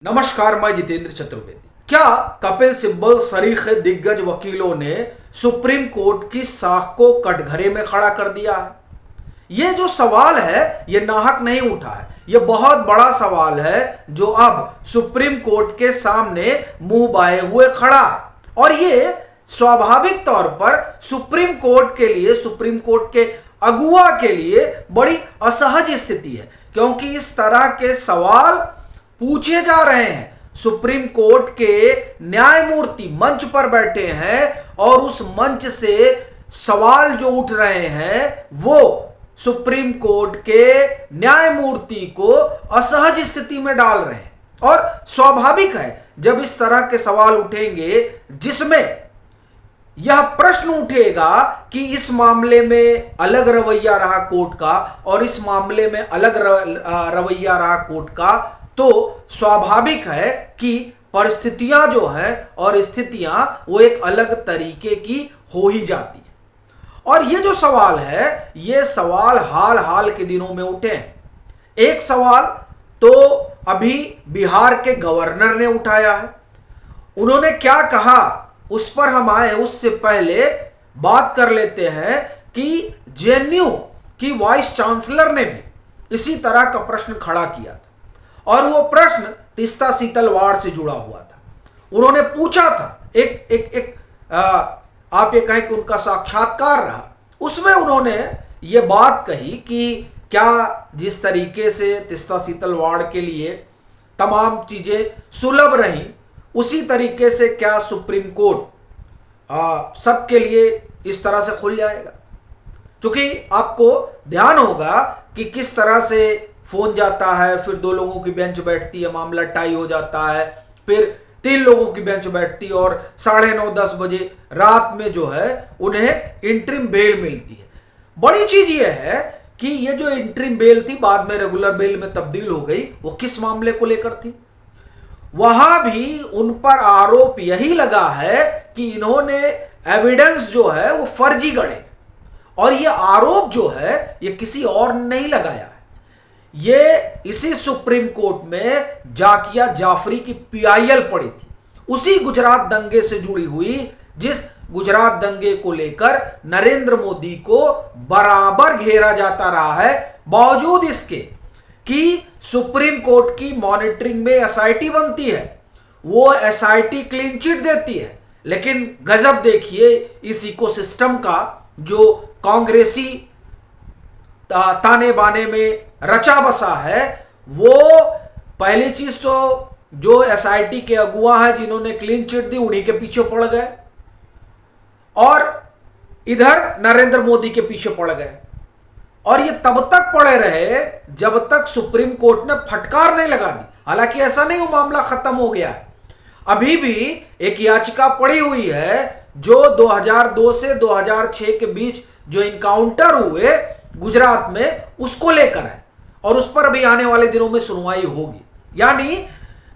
नमस्कार, मैं जितेंद्र चतुर्वेदी। क्या कपिल सिब्बल सरीखे दिग्गज वकीलों ने सुप्रीम कोर्ट की साख को कटघरे में खड़ा कर दिया है? ये जो सवाल है ये नाहक नहीं उठा है, ये बहुत बड़ा सवाल है जो अब सुप्रीम कोर्ट के सामने मुंह बाए हुए खड़ा है। और ये स्वाभाविक तौर पर सुप्रीम कोर्ट के लिए, सुप्रीम कोर्ट के अगुआ के लिए बड़ी असहज स्थिति है, क्योंकि इस तरह के सवाल पूछे जा रहे हैं। सुप्रीम कोर्ट के न्यायमूर्ति मंच पर बैठे हैं और उस मंच से सवाल जो उठ रहे हैं वो सुप्रीम कोर्ट के न्यायमूर्ति को असहज स्थिति में डाल रहे हैं। और स्वाभाविक है जब इस तरह के सवाल उठेंगे जिसमें यह प्रश्न उठेगा कि इस मामले में अलग रवैया रहा कोर्ट का और इस मामले में अलग रवैया रहा कोर्ट का, तो स्वाभाविक है कि परिस्थितियां जो हैं और स्थितियां वो एक अलग तरीके की हो ही जाती है। और ये जो सवाल है ये सवाल हाल हाल के दिनों में उठे हैं। एक सवाल तो अभी बिहार के गवर्नर ने उठाया है। उन्होंने क्या कहा उस पर हम आए, उससे पहले बात कर लेते हैं कि जेएनयू की वाइस चांसलर ने भी इसी तरह का प्रश्न खड़ा किया था और वो प्रश्न तीस्ता शीतल वाड़ से जुड़ा हुआ था। उन्होंने पूछा था, आप ये कहें कि उनका साक्षात्कार रहा, उसमें उन्होंने ये बात कही कि क्या जिस तरीके से तीस्ता शीतल वाड़ के लिए तमाम चीज़ें सुलभ रहीं उसी तरीके से क्या सुप्रीम कोर्ट सबके लिए इस तरह से खुल जाएगा। क्योंकि आपको ध्यान होगा कि किस तरह से फोन जाता है, फिर 2 लोगों की बेंच बैठती है, मामला टाई हो जाता है, फिर 3 लोगों की बेंच बैठती है और 9:30-10 बजे रात में जो है उन्हें इंटरिम बेल मिलती है। बड़ी चीज ये है कि ये जो इंटरिम बेल थी बाद में रेगुलर बेल में तब्दील हो गई, वो किस मामले को लेकर थी? वहां भी उन पर आरोप यही लगा है कि इन्होंने एविडेंस जो है वो फर्जी गढ़े। और ये आरोप जो है ये किसी और ने नहीं लगाया है, ये इसी सुप्रीम कोर्ट में जाकिया जाफरी की पीआईएल पड़ी थी, उसी गुजरात दंगे से जुड़ी हुई, जिस गुजरात दंगे को लेकर नरेंद्र मोदी को बराबर घेरा जाता रहा है, बावजूद इसके कि सुप्रीम कोर्ट की मॉनिटरिंग में एसआईटी बनती है, वो एसआईटी क्लीन चिट देती है। लेकिन गजब देखिए इस इकोसिस्टम का जो कांग्रेसी ताने बाने में रचा बसा है। वो पहली चीज तो जो एसआईटी के अगुआ हैं जिन्होंने क्लीन चिट दी उन्हीं के पीछे पड़ गए और इधर नरेंद्र मोदी के पीछे पड़ गए। और ये तब तक पड़े रहे जब तक सुप्रीम कोर्ट ने फटकार नहीं लगा दी। हालांकि ऐसा नहीं वो मामला खत्म हो गया है, अभी भी एक याचिका पड़ी हुई है जो 2002 से 2006 के बीच जो इनकाउंटर हुए गुजरात में उसको लेकर है और उस पर भी आने वाले दिनों में सुनवाई होगी। यानी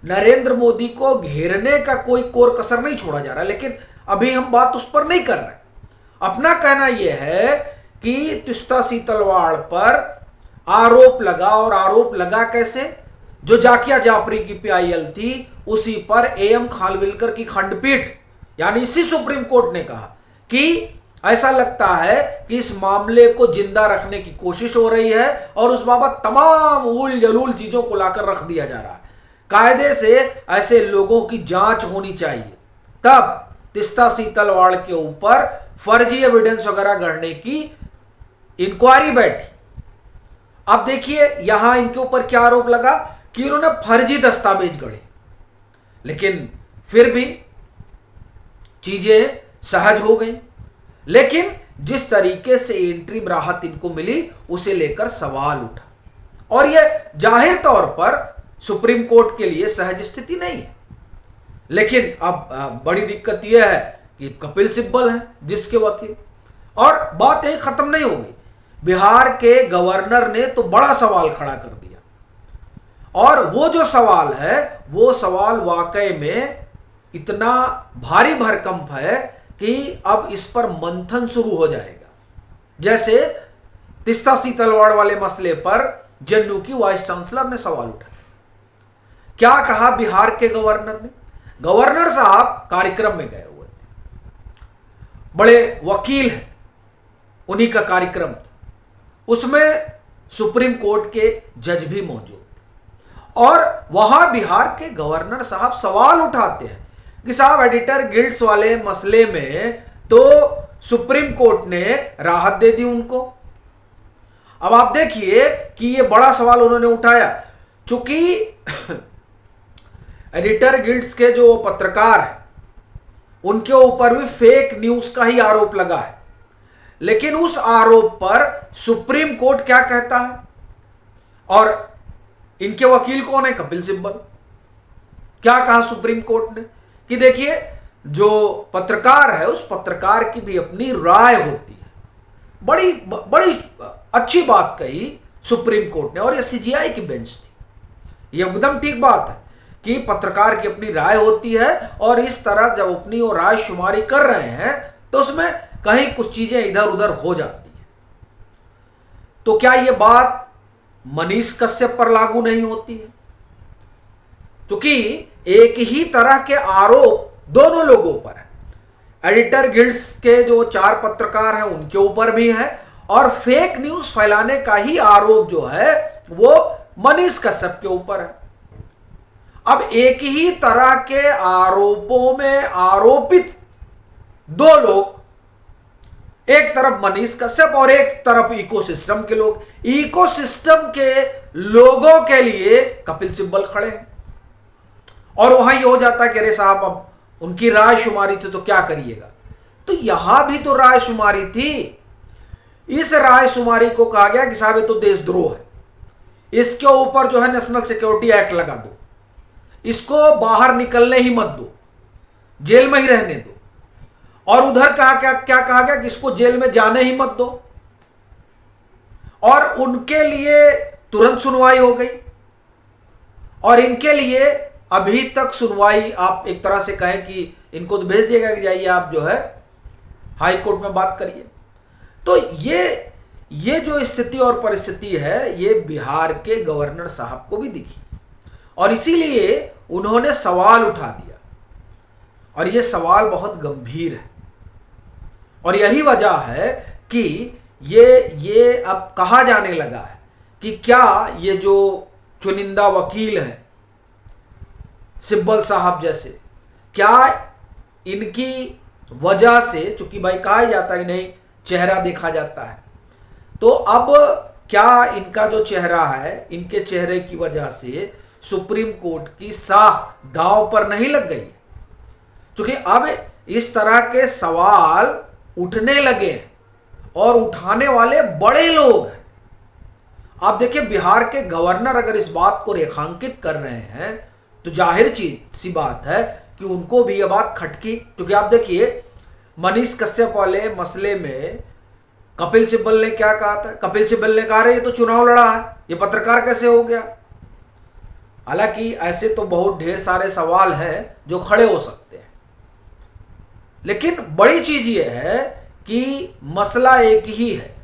नरेंद्र मोदी को घेरने का कोई कोर कसर नहीं छोड़ा जा रहा, लेकिन अभी हम बात उस पर नहीं कर रहे। अपना कहना यह है कि तीस्ता शीतल वाड़ पर आरोप लगा, और आरोप लगा कैसे? जो जाकिया जाफरी की पीआईएल थी उसी पर एएम खानविलकर की खंडपीठ यानी इसी सुप्रीम कोर्ट ने कहा कि ऐसा लगता है कि इस मामले को जिंदा रखने की कोशिश हो रही है और उस बाबत तमाम उल जलूल चीजों को लाकर रख दिया जा रहा है। कायदे से ऐसे लोगों की जांच होनी चाहिए। तब तीस्ता शीतल वाड़ के ऊपर फर्जी एविडेंस वगैरह गढ़ने की इंक्वायरी बैठी। अब देखिए यहां इनके ऊपर क्या आरोप लगा कि इन्होंने फर्जी दस्तावेज गढ़े, लेकिन फिर भी चीजें सहज हो गई। लेकिन जिस तरीके से इंटरिम राहत इनको मिली उसे लेकर सवाल उठा और यह जाहिर तौर पर सुप्रीम कोर्ट के लिए सहज स्थिति नहीं है। लेकिन अब बड़ी दिक्कत यह है कि कपिल सिब्बल हैं जिसके वकील, और बात यही खत्म नहीं होगी। बिहार के गवर्नर ने तो बड़ा सवाल खड़ा कर दिया और वो जो सवाल है वो सवाल वाकई में इतना भारी भरकम है कि अब इस पर मंथन शुरू हो जाएगा। जैसे तीस्ता शीतल वाड़ वाले मसले पर जेएनयू की वाइस चांसलर ने सवाल उठाया, क्या कहा बिहार के गवर्नर ने? गवर्नर साहब कार्यक्रम में गए हुए थे, बड़े वकील हैं, उन्हीं का कार्यक्रम था, उसमें सुप्रीम कोर्ट के जज भी मौजूद थे और वहां बिहार के गवर्नर साहब सवाल उठाते हैं कि साहब एडिटर गिल्ड्स वाले मसले में तो सुप्रीम कोर्ट ने राहत दे दी उनको। अब आप देखिए कि ये बड़ा सवाल उन्होंने उठाया, चूंकि एडिटर गिल्ड्स के जो पत्रकार हैं उनके ऊपर भी फेक न्यूज का ही आरोप लगा है, लेकिन उस आरोप पर सुप्रीम कोर्ट क्या कहता है? और इनके वकील कौन है? कपिल सिब्बल। क्या कहा सुप्रीम कोर्ट ने कि देखिए जो पत्रकार है उस पत्रकार की भी अपनी राय होती है। बड़ी बड़ी अच्छी बात कही सुप्रीम कोर्ट ने, और ये सीजीआई की बेंच थी। ये एकदम ठीक बात है कि पत्रकार की अपनी राय होती है, और इस तरह जब अपनी वो राय शुमारी कर रहे हैं तो उसमें कहीं कुछ चीजें इधर उधर हो जाती हैं। तो क्या ये बात मनीष कश्यप पर लागू नहीं होती है? क्योंकि एक ही तरह के आरोप दोनों लोगों पर है। एडिटर गिल्ड्स के जो 4 पत्रकार हैं उनके ऊपर भी है, और फेक न्यूज फैलाने का ही आरोप जो है वो मनीष कश्यप के ऊपर है। अब एक ही तरह के आरोपों में आरोपित 2 लोग, एक तरफ मनीष कश्यप और एक तरफ इकोसिस्टम के लोग, इकोसिस्टम के लोगों के लिए कपिल सिब्बल खड़े हैं। और वहां ये हो जाता है कि अरे साहब अब उनकी राय शुमारी थी तो क्या करिएगा? तो यहां भी तो राय शुमारी थी। इस राय शुमारी को कहा गया कि साहब ये तो देशद्रोह है, इसके ऊपर जो है नेशनल सिक्योरिटी एक्ट लगा दो, इसको बाहर निकलने ही मत दो, जेल में ही रहने दो। और उधर कहा क्या कहा गया कि इसको जेल में जाने ही मत दो, और उनके लिए तुरंत सुनवाई हो गई। और इनके लिए अभी तक सुनवाई, आप एक तरह से कहें कि इनको तो भेज दिएगा कि जाइए आप जो है हाई कोर्ट में बात करिए। तो ये जो स्थिति और परिस्थिति है ये बिहार के गवर्नर साहब को भी दिखी, और इसीलिए उन्होंने सवाल उठा दिया, और ये सवाल बहुत गंभीर है। और यही वजह है कि ये अब कहा जाने लगा है कि क्या ये जो चुनिंदा वकील हैं सिब्बल साहब जैसे, क्या इनकी वजह से, चूंकि भाई कहा ही जाता है नहीं चेहरा देखा जाता है, तो अब क्या इनका जो चेहरा है, इनके चेहरे की वजह से सुप्रीम कोर्ट की साख दांव पर नहीं लग गई? क्योंकि अब इस तरह के सवाल उठने लगे हैं और उठाने वाले बड़े लोग हैं। आप देखिए बिहार के गवर्नर अगर इस बात को रेखांकित कर रहे हैं तो जाहिर सी बात है कि उनको भी यह बात खटकी। क्योंकि आप देखिए मनीष कश्यप वाले मसले में कपिल सिब्बल ने क्या कहा था? कपिल सिब्बल ने कहा रहे ये तो चुनाव लड़ा है, ये पत्रकार कैसे हो गया? हालांकि ऐसे तो बहुत ढेर सारे सवाल हैं जो खड़े हो सकते हैं, लेकिन बड़ी चीज ये है कि मसला एक ही है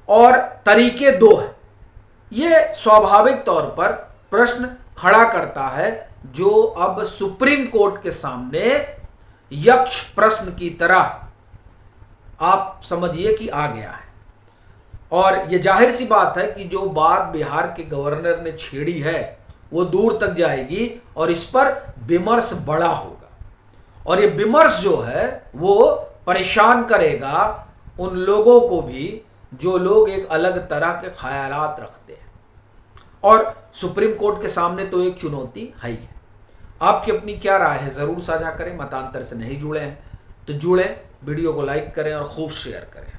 और तरीके 2 हैं। ये स्वाभाविक तौर पर प्रश्न खड़ा करता है जो अब सुप्रीम कोर्ट के सामने यक्ष प्रश्न की तरह आप समझिए कि आ गया है। और ये जाहिर सी बात है कि जो बात बिहार के गवर्नर ने छेड़ी है वो दूर तक जाएगी और इस पर विमर्श बड़ा होगा, और ये विमर्श जो है वो परेशान करेगा उन लोगों को भी जो लोग एक अलग तरह के ख्यालात रखते हैं। और सुप्रीम कोर्ट के सामने तो एक चुनौती है ही है। आपकी अपनी क्या राय है ज़रूर साझा करें। मतांतर से नहीं जुड़े हैं तो जुड़ें, वीडियो को लाइक करें और खूब शेयर करें।